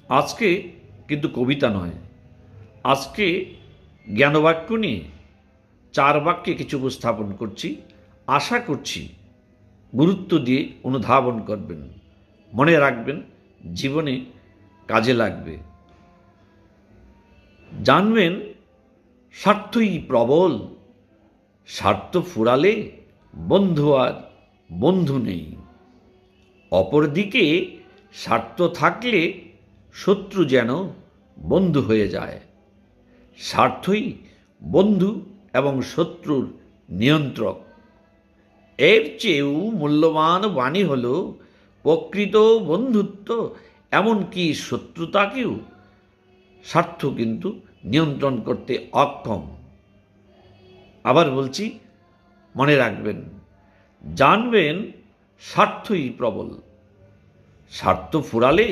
আজকে কিন্তু কবিতা নয়, আজকে জ্ঞানবাক্য নিয়ে 4 বাক্যে কিছু উপস্থাপন করছি। আশা করছি গুরুত্ব দিয়ে অনুধাবন করবেন, মনে রাখবেন, জীবনে কাজে লাগবে। জানবেন, স্বার্থই প্রবল, স্বার্থ ফুরালে বন্ধু আর বন্ধু নেই। অপরদিকে স্বার্থ থাকলে শত্রু যেন বন্ধু হয়ে যায়। স্বার্থই বন্ধু এবং শত্রুর নিয়ন্ত্রক। এর চেয়েও মূল্যবান বাণী হল প্রকৃত বন্ধুত্ব, এমনকি শত্রুতাকেও স্বার্থ কিন্তু নিয়ন্ত্রণ করতে অক্ষম। আবার বলছি, মনে রাখবেন, জানবেন, স্বার্থই প্রবল, স্বার্থ ফুরালে